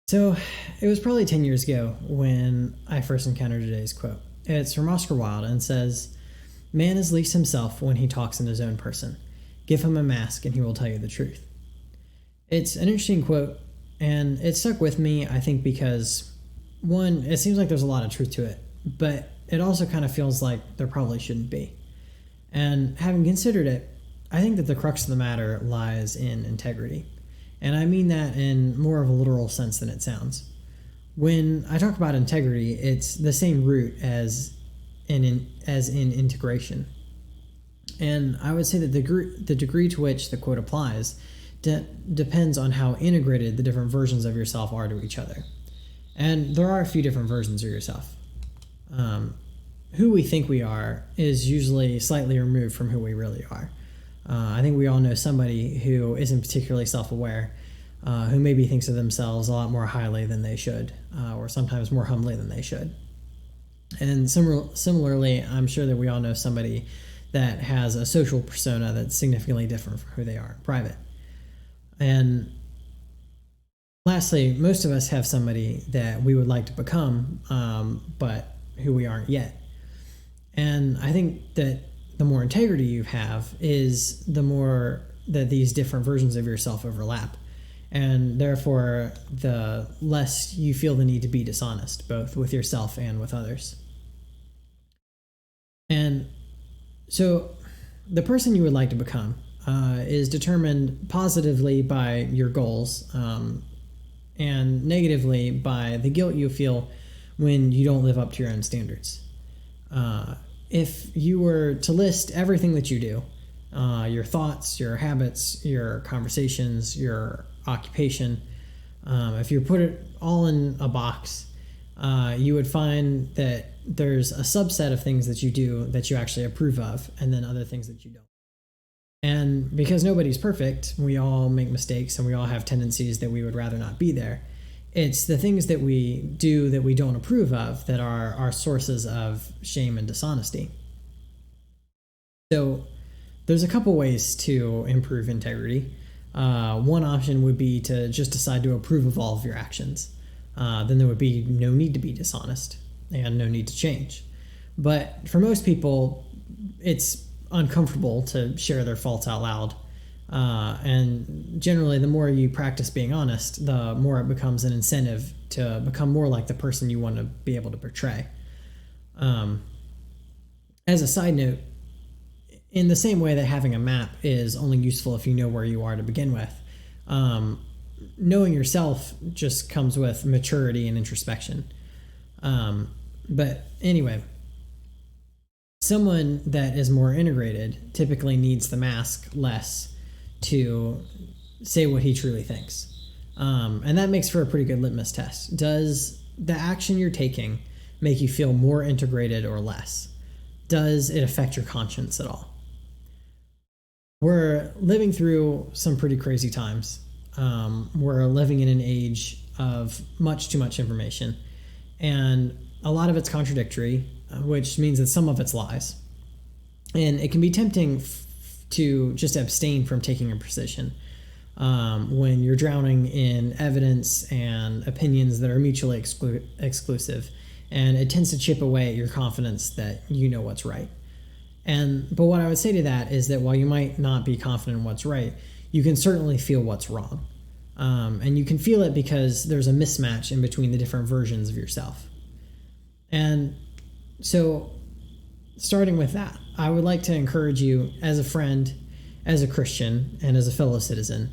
So it was probably 10 years ago when I first encountered today's quote. It's from Oscar Wilde and says, "Man is least himself when he talks in his own person. Give him a mask and he will tell you the truth." It's an interesting quote, and it stuck with me, I think, because one, it seems like there's a lot of truth to it, but it also kind of feels like there probably shouldn't be. And having considered it, I think that the crux of the matter lies in integrity. And I mean that in more of a literal sense than it sounds. When I talk about integrity, it's the same root as in integration. And I would say that the degree to which the quote applies depends on how integrated the different versions of yourself are to each other. And there are a few different versions of yourself. Who we think we are is usually slightly removed from who we really are. I think we all know somebody who isn't particularly self-aware, who maybe thinks of themselves a lot more highly than they should, or sometimes more humbly than they should. And similarly, I'm sure that we all know somebody that has a social persona that's significantly different from who they are in private. And lastly, most of us have somebody that we would like to become, but who we aren't yet. And I think that the more integrity you have is the more that these different versions of yourself overlap. And therefore, the less you feel the need to be dishonest, both with yourself and with others. And so the person you would like to become is determined positively by your goals, and negatively by the guilt you feel when you don't live up to your own standards. If you were to list everything that you do, your thoughts, your habits, your conversations, your occupation, if you put it all in a box, you would find that there's a subset of things that you do that you actually approve of, and then other things that you don't. And because nobody's perfect, we all make mistakes and we all have tendencies that we would rather not be there. It's the things that we do that we don't approve of that are our sources of shame and dishonesty. So there's a couple ways to improve integrity. One option would be to just decide to approve of all of your actions. Then there would be no need to be dishonest and no need to change. But for most people, it's uncomfortable to share their faults out loud. And generally, the more you practice being honest, the more it becomes an incentive to become more like the person you want to be able to portray. As a side note, in the same way that having a map is only useful if you know where you are to begin with, knowing yourself just comes with maturity and introspection. But anyway, someone that is more integrated typically needs the mask less to say what he truly thinks. And that makes for a pretty good litmus test. Does the action you're taking make you feel more integrated or less? Does it affect your conscience at all? We're living through some pretty crazy times. We're living in an age of much too much information, and a lot of it's contradictory, which means that some of it's lies. And it can be tempting to just abstain from taking a position when you're drowning in evidence and opinions that are mutually exclusive, and it tends to chip away at your confidence that you know what's right. But what I would say to that is that while you might not be confident in what's right, you can certainly feel what's wrong. And you can feel it because there's a mismatch in between the different versions of yourself. And so, starting with that, I would like to encourage you as a friend, as a Christian, and as a fellow citizen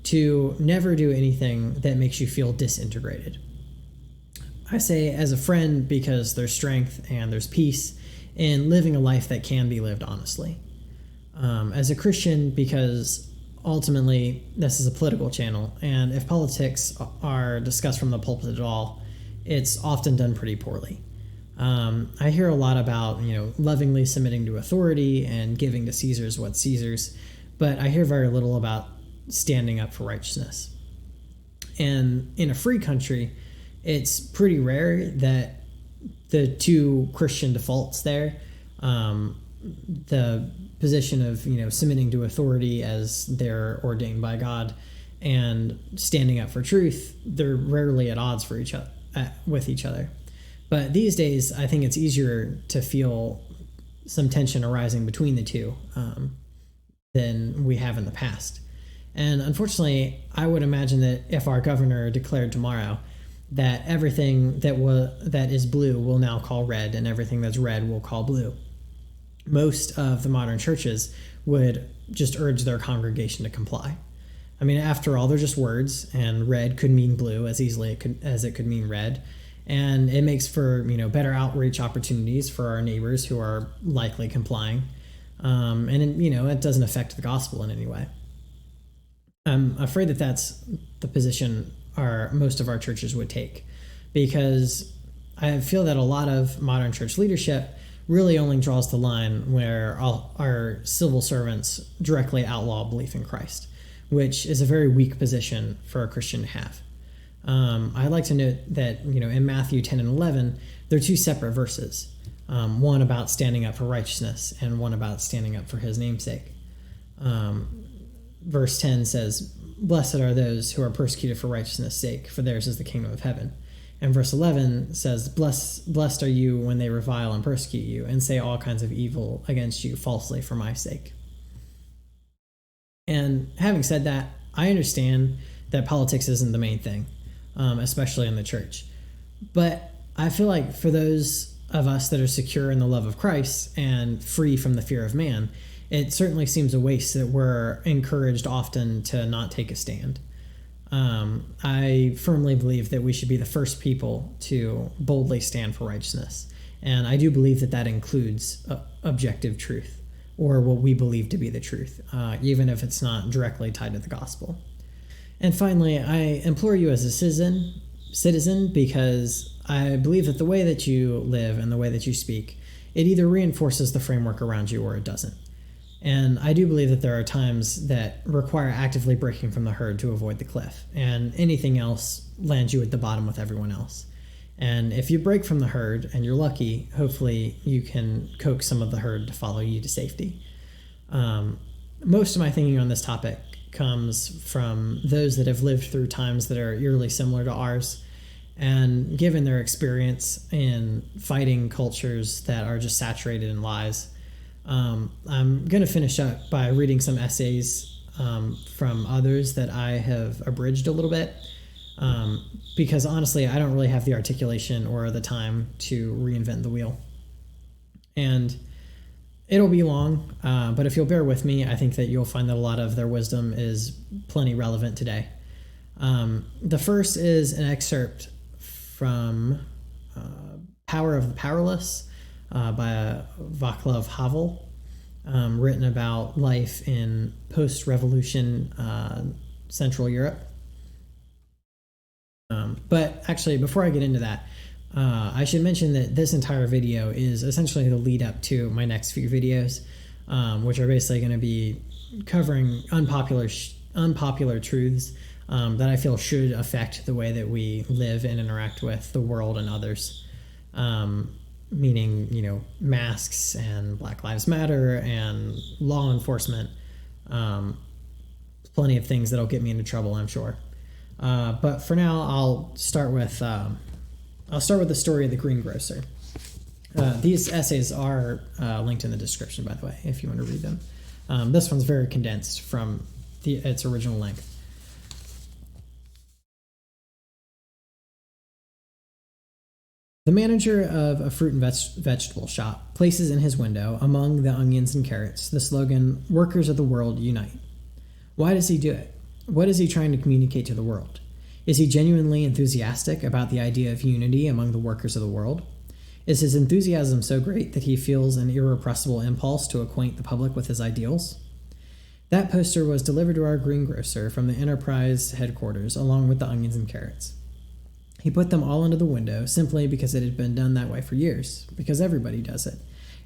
to never do anything that makes you feel disintegrated. I say as a friend because there's strength and there's peace in living a life that can be lived honestly. As a Christian, because ultimately this is a political channel, and if politics are discussed from the pulpit at all, it's often done pretty poorly. I hear a lot about, lovingly submitting to authority and giving to Caesar's what's Caesar's, but I hear very little about standing up for righteousness. And in a free country, it's pretty rare that the two Christian defaults there, the position of, submitting to authority as they're ordained by God, and standing up for truth, they're rarely at odds with each other. But these days, I think it's easier to feel some tension arising between the two than we have in the past. And unfortunately, I would imagine that if our governor declared tomorrow that everything that is blue will now call red, and everything that's red will call blue, most of the modern churches would just urge their congregation to comply. I mean, after all, they're just words, and red could mean blue as easily as it could mean red. And it makes for, better outreach opportunities for our neighbors who are likely complying. It doesn't affect the gospel in any way. I'm afraid that that's the position most of our churches would take, because I feel that a lot of modern church leadership really only draws the line where our civil servants directly outlaw belief in Christ, which is a very weak position for a Christian to have. I'd like to note that, in Matthew 10 and 11, there are two separate verses, one about standing up for righteousness and one about standing up for his namesake. Verse 10 says, "Blessed are those who are persecuted for righteousness' sake, for theirs is the kingdom of heaven." And verse 11 says, Blessed are you when they revile and persecute you and say all kinds of evil against you falsely for my sake. And having said that, I understand that politics isn't the main thing, especially in the church. But I feel like for those of us that are secure in the love of Christ and free from the fear of man, it certainly seems a waste that we're encouraged often to not take a stand. I firmly believe that we should be the first people to boldly stand for righteousness. And I do believe that includes objective truth, or what we believe to be the truth, even if it's not directly tied to the gospel. And finally, I implore you as a citizen, because I believe that the way that you live and the way that you speak, it either reinforces the framework around you or it doesn't. And I do believe that there are times that require actively breaking from the herd to avoid the cliff, and anything else lands you at the bottom with everyone else. And if you break from the herd and you're lucky, hopefully you can coax some of the herd to follow you to safety. Most of my thinking on this topic comes from those that have lived through times that are eerily similar to ours, and given their experience in fighting cultures that are just saturated in lies. I'm going to finish up by reading some essays from others that I have abridged a little bit, because honestly, I don't really have the articulation or the time to reinvent the wheel. And it'll be long, but if you'll bear with me, I think that you'll find that a lot of their wisdom is plenty relevant today. The first is an excerpt from Power of the Powerless by Václav Havel, written about life in post-revolution Central Europe. But actually, before I get into that, I should mention that this entire video is essentially the lead up to my next few videos, which are basically going to be covering unpopular truths that I feel should affect the way that we live and interact with the world and others. Meaning, masks and Black Lives Matter and law enforcement. Plenty of things that'll get me into trouble, I'm sure. But for now, I'll start with the story of the greengrocer. These essays are linked in the description, by the way, if you want to read them. This one's very condensed from its original length. The manager of a fruit and vegetable shop places in his window, among the onions and carrots, the slogan, "Workers of the world, unite." Why does he do it? What is he trying to communicate to the world? Is he genuinely enthusiastic about the idea of unity among the workers of the world? Is his enthusiasm so great that he feels an irrepressible impulse to acquaint the public with his ideals? That poster was delivered to our greengrocer from the Enterprise headquarters, along with the onions and carrots. He put them all into the window simply because it had been done that way for years, because everybody does it,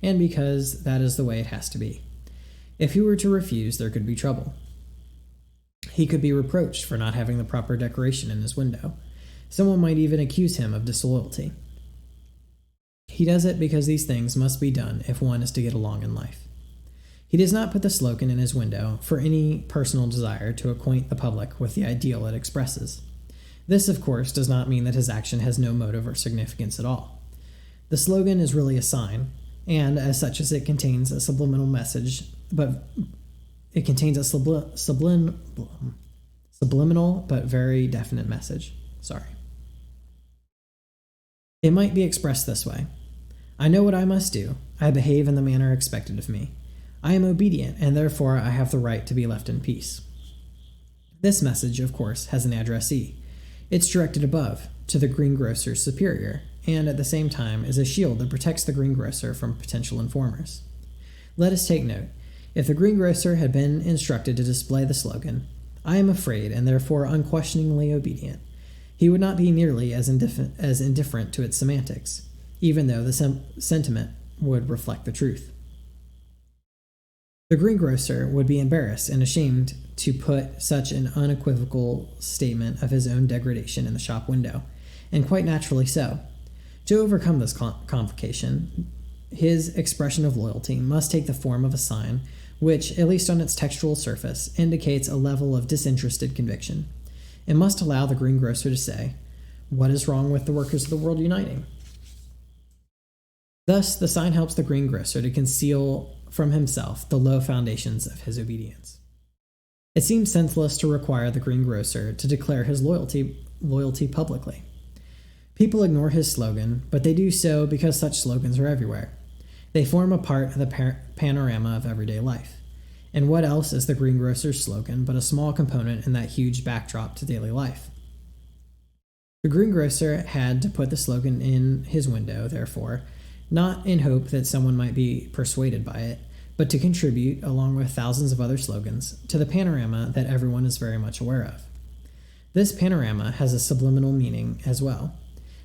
and because that is the way it has to be. If he were to refuse, there could be trouble. He could be reproached for not having the proper decoration in his window. Someone might even accuse him of disloyalty. He does it because these things must be done if one is to get along in life. He does not put the slogan in his window for any personal desire to acquaint the public with the ideal it expresses. This, of course, does not mean that his action has no motive or significance at all. The slogan is really a sign, and as such as it contains a subliminal message, but it contains a subliminal but very definite message. It might be expressed this way. I know what I must do. I behave in the manner expected of me. I am obedient, and therefore I have the right to be left in peace. This message, of course, has an addressee. It's directed above, to the greengrocer's superior, and at the same time is a shield that protects the greengrocer from potential informers. Let us take note. If the greengrocer had been instructed to display the slogan, I am afraid and therefore unquestioningly obedient, he would not be nearly as indifferent to its semantics, even though the sentiment would reflect the truth. The greengrocer would be embarrassed and ashamed to put such an unequivocal statement of his own degradation in the shop window, and quite naturally so. To overcome this complication, his expression of loyalty must take the form of a sign which, at least on its textual surface, indicates a level of disinterested conviction. It must allow the greengrocer to say, "What is wrong with the workers of the world uniting?" Thus, the sign helps the greengrocer to conceal from himself the low foundations of his obedience. It seems senseless to require the greengrocer to declare his loyalty publicly. People ignore his slogan, but they do so because such slogans are everywhere. They form a part of the panorama of everyday life. And what else is the greengrocer's slogan but a small component in that huge backdrop to daily life? The greengrocer had to put the slogan in his window, therefore, not in hope that someone might be persuaded by it, but to contribute, along with thousands of other slogans, to the panorama that everyone is very much aware of. This panorama has a subliminal meaning as well.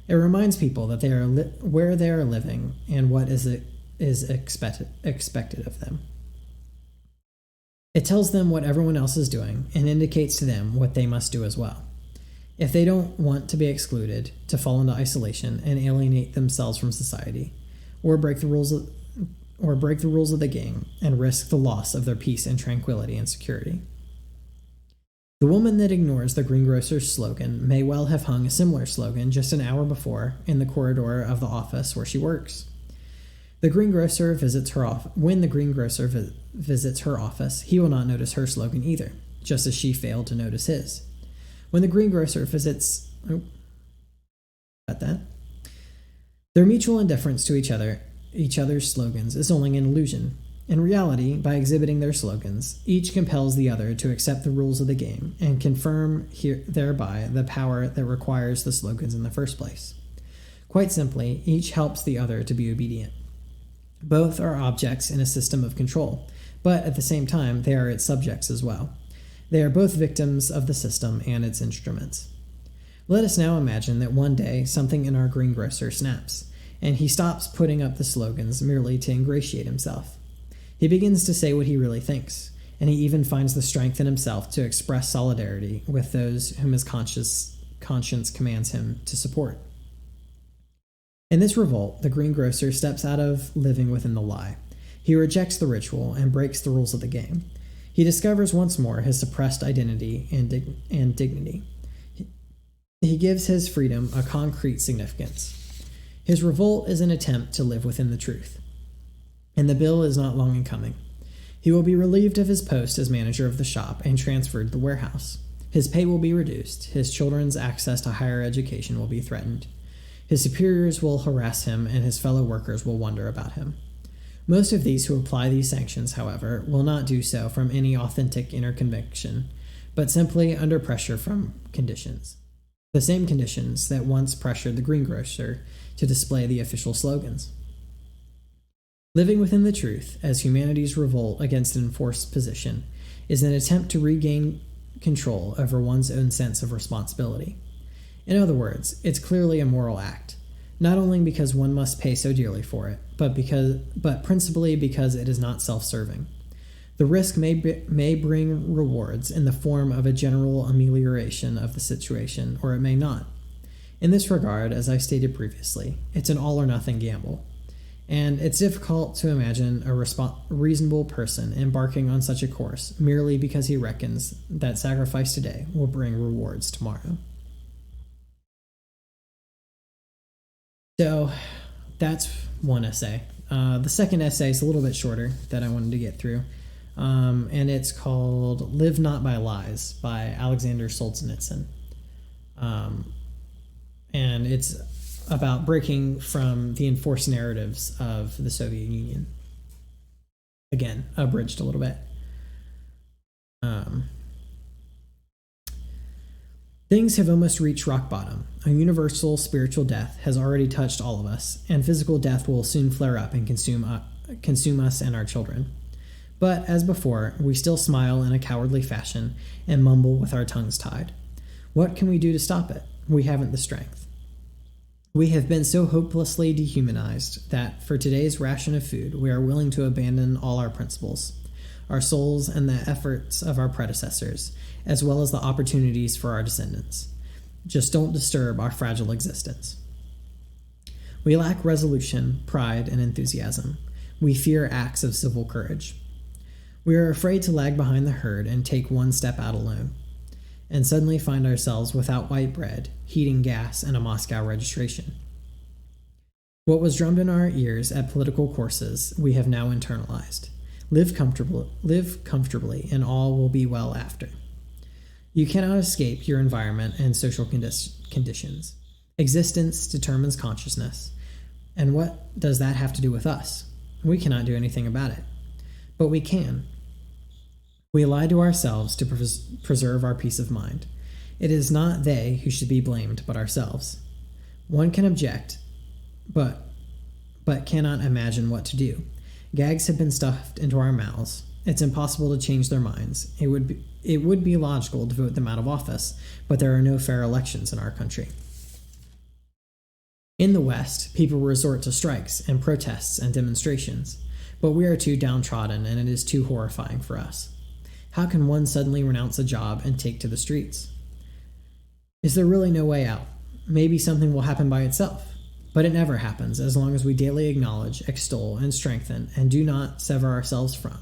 It reminds people that they are where they are living and what is expected of them. It tells them what everyone else is doing and indicates to them what they must do as well. If they don't want to be excluded, to fall into isolation and alienate themselves from society, or break the rules of the game and risk the loss of their peace and tranquility and security. The woman that ignores the greengrocer's slogan may well have hung a similar slogan just an hour before in the corridor of the office where she works. When the greengrocer visits her office, he will not notice her slogan either, just as she failed to notice his. When the greengrocer visits... Their mutual indifference to each other's slogans is only an illusion. In reality, by exhibiting their slogans, each compels the other to accept the rules of the game and confirm thereby the power that requires the slogans in the first place. Quite simply, each helps the other to be obedient. Both are objects in a system of control, but at the same time, they are its subjects as well. They are both victims of the system and its instruments. Let us now imagine that one day something in our greengrocer snaps, and he stops putting up the slogans merely to ingratiate himself. He begins to say what he really thinks, and he even finds the strength in himself to express solidarity with those whom his conscience commands him to support. In this revolt, the greengrocer steps out of living within the lie. He rejects the ritual and breaks the rules of the game. He discovers once more his suppressed identity and dignity. He gives his freedom a concrete significance. His revolt is an attempt to live within the truth. And the bill is not long in coming. He will be relieved of his post as manager of the shop and transferred to the warehouse. His pay will be reduced. His children's access to higher education will be threatened. His superiors will harass him, and his fellow workers will wonder about him. Most of these who apply these sanctions, however, will not do so from any authentic inner conviction, but simply under pressure from conditions. The same conditions that once pressured the greengrocer to display the official slogans. Living within the truth, as humanity's revolt against an enforced position, is an attempt to regain control over one's own sense of responsibility. In other words, it's clearly a moral act, not only because one must pay so dearly for it, but principally because it is not self-serving. The risk may bring rewards in the form of a general amelioration of the situation, or it may not. In this regard, as I stated previously, it's an all-or-nothing gamble. And it's difficult to imagine a reasonable person embarking on such a course merely because he reckons that sacrifice today will bring rewards tomorrow. So that's one essay. The second essay is a little bit shorter that I wanted to get through, and it's called Live Not by Lies by Alexander Solzhenitsyn. And it's about breaking from the enforced narratives of the Soviet Union. Again, abridged a little bit. Things have almost reached rock bottom. A universal spiritual death has already touched all of us, and physical death will soon flare up and consume us and our children. But, as before, we still smile in a cowardly fashion and mumble with our tongues tied. What can we do to stop it? We haven't the strength. We have been so hopelessly dehumanized that, for today's ration of food, we are willing to abandon all our principles, our souls, and the efforts of our predecessors, as well as the opportunities for our descendants. Just don't disturb our fragile existence. We lack resolution, pride, and enthusiasm. We fear acts of civil courage. We are afraid to lag behind the herd and take one step out alone, and suddenly find ourselves without white bread, heating gas, and a Moscow registration. What was drummed in our ears at political courses we have now internalized. Live comfortably, and all will be well after. You cannot escape your environment and social conditions. Existence determines consciousness. And what does that have to do with us? We cannot do anything about it. But we can. We lie to ourselves to preserve our peace of mind. It is not they who should be blamed, but ourselves. One can object, but cannot imagine what to do. Gags have been stuffed into our mouths. It's impossible to change their minds. It would be logical to vote them out of office, but there are no fair elections in our country. In the West, people resort to strikes and protests and demonstrations, but we are too downtrodden and it is too horrifying for us. How can one suddenly renounce a job and take to the streets? Is there really no way out? Maybe something will happen by itself, but it never happens as long as we daily acknowledge, extol, and strengthen, and do not sever ourselves from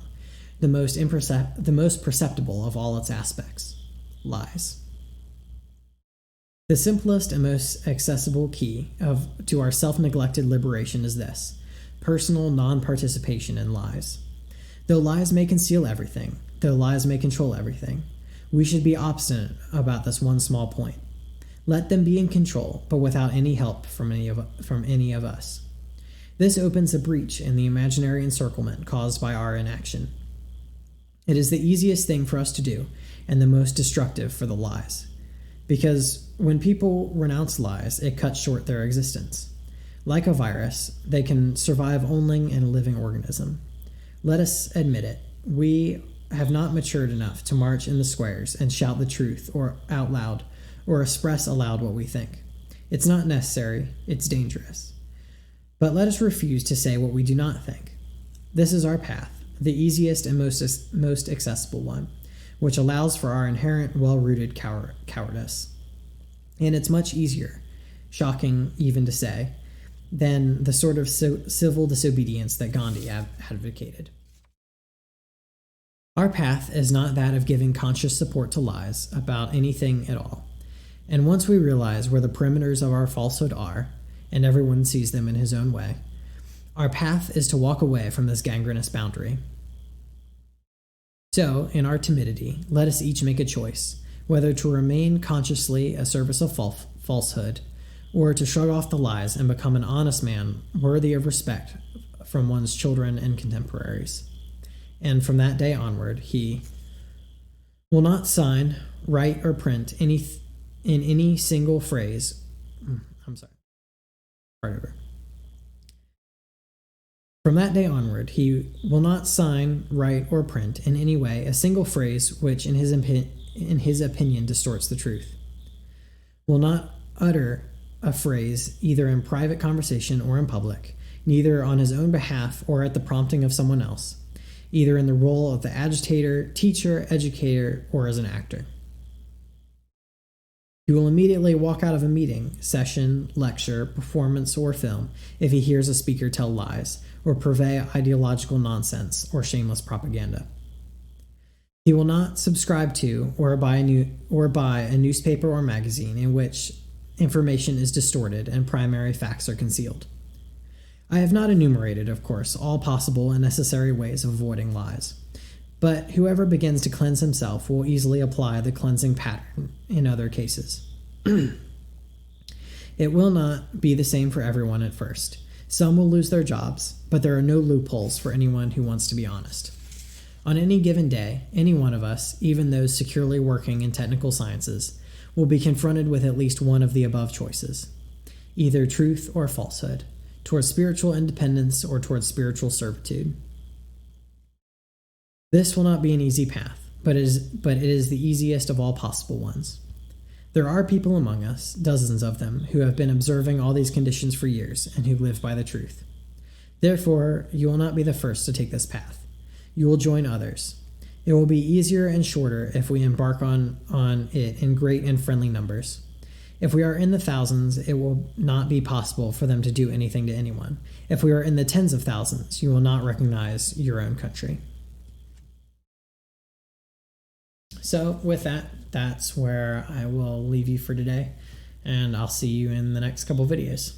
the most perceptible of all its aspects, lies. The simplest and most accessible key to our self-neglected liberation is this: personal non-participation in lies. Though lies may conceal everything, though lies may control everything, we should be obstinate about this one small point. Let them be in control, but without any help from any of us. This opens a breach in the imaginary encirclement caused by our inaction. It is the easiest thing for us to do, and the most destructive for the lies. Because when people renounce lies, it cuts short their existence. Like a virus, they can survive only in a living organism. Let us admit it. We have not matured enough to march in the squares and shout the truth or out loud, or express aloud what we think. It's not necessary, it's dangerous. But let us refuse to say what we do not think. This is our path, the easiest and most accessible one, which allows for our inherent well-rooted cowardice. And it's much easier, shocking even to say, than the sort of civil disobedience that Gandhi advocated. Our path is not that of giving conscious support to lies about anything at all. And once we realize where the perimeters of our falsehood are, and everyone sees them in his own way, our path is to walk away from this gangrenous boundary. So, in our timidity, let us each make a choice, whether to remain consciously a service of falsehood, or to shrug off the lies and become an honest man worthy of respect from one's children and contemporaries. And from that day onward, he will not sign, write, or print in any single phrase. From that day onward, he will not sign, write, or print in any way a single phrase which, in his opinion, distorts the truth. Will not utter a phrase either in private conversation or in public, neither on his own behalf or at the prompting of someone else, either in the role of the agitator, teacher, educator, or as an actor. He will immediately walk out of a meeting, session, lecture, performance, or film if he hears a speaker tell lies or purvey ideological nonsense or shameless propaganda. He will not subscribe to or buy a newspaper or magazine in which information is distorted and primary facts are concealed. I have not enumerated, of course, all possible and necessary ways of avoiding lies, but whoever begins to cleanse himself will easily apply the cleansing pattern in other cases. It will not be the same for everyone at first. Some will lose their jobs, but there are no loopholes for anyone who wants to be honest. On any given day, any one of us, even those securely working in technical sciences, will be confronted with at least one of the above choices, either truth or falsehood, towards spiritual independence or towards spiritual servitude. This will not be an easy path, but it is the easiest of all possible ones. There are people among us, dozens of them, who have been observing all these conditions for years and who live by the truth. Therefore, you will not be the first to take this path. You will join others. It will be easier and shorter if we embark on it in great and friendly numbers. If we are in the thousands, it will not be possible for them to do anything to anyone. If we are in the tens of thousands, you will not recognize your own country. So with that, that's where I will leave you for today, and I'll see you in the next couple videos.